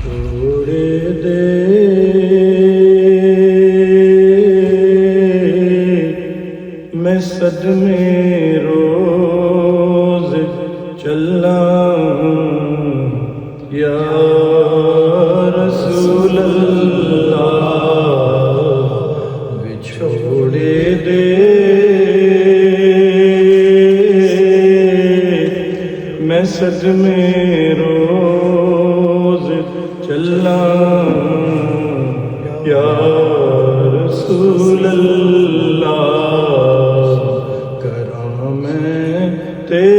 छोड़े दे मैं सदमे रोज चलना या रसूल अल्लाह छोड़े दे मैं सदमे रोज चलना या रसूल अल्लाह करा मैं तेरियां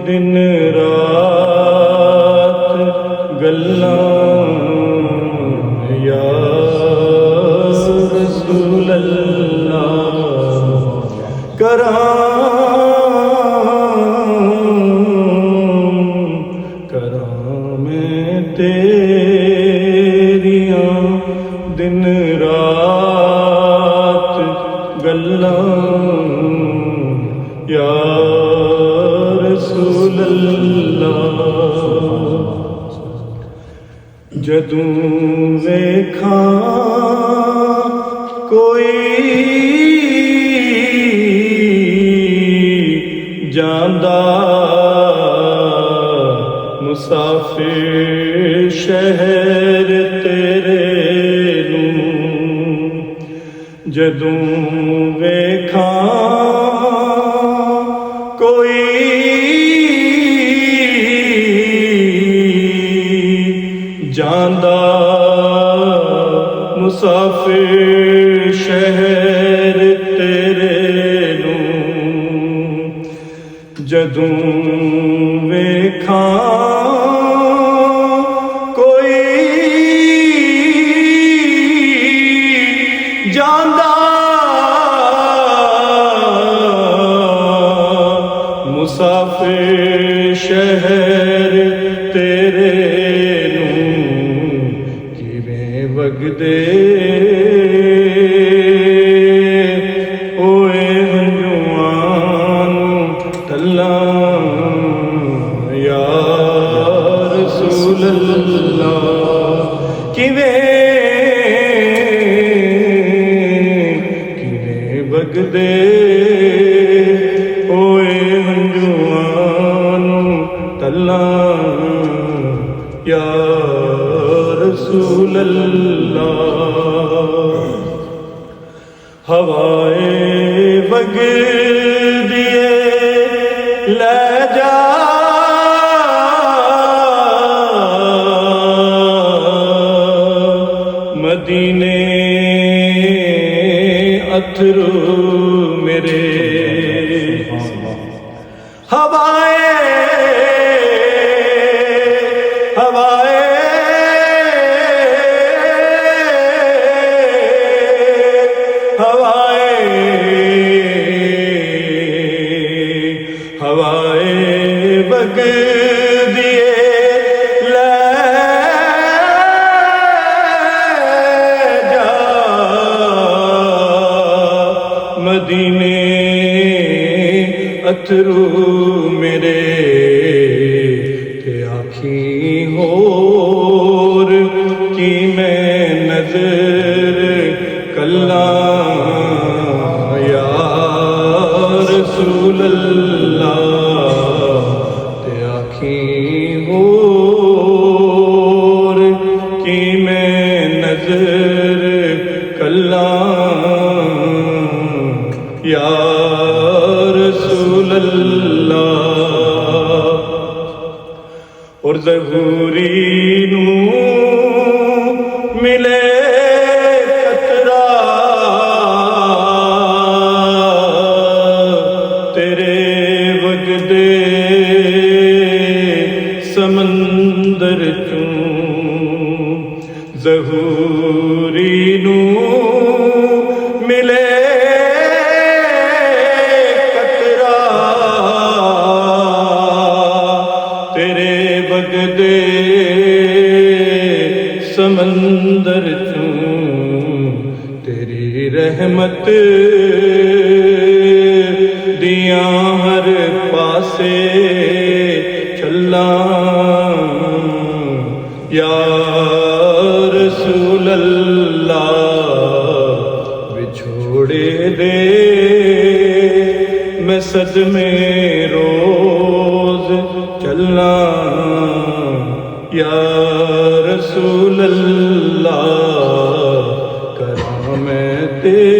दिन रात गल्लां या रसूल अल्लाह करा मैं तेरियां दिन रात गल्लां या रसूल अल्लाह जदूं वेखां कोई जांदा मुसाफिर शहर तेरे नूं जदूं वेखां कोई जांदा मुसाफिर शहर तेरे नूं जदूं वेखां जांदा मुसाफिर शहर तेरे नूं किवें वगदे ओए हंजुआं नूं तल्लां या रसूल अल्लाह किवें वगदे ओए हंजुआं नूं तल्लां या रसूल अल्लाह हवाए वगदिए लै जा मदीने अथरू मेरे हवाए हवाए हवाए हवाए बग दिए मदीने अथरू मेरे ते आखी होर की मैं नजर कल्ला या रसूल अल्लाह ते आखी होर की मैं नजर कल्ला या रसूल अल्लाह और ज़हूरी नूं मिले खतरा तेरे वगदे समंदर चूं ज़हूरी नूं मिले वगदे समंदर चूं तेरी रहमत दियां हर पासे छल्लां या रसूल अल्लाह बिछोड़े दे मैं सदमे रोज चलना, या रसूल अल्लाह करा मैं तेरे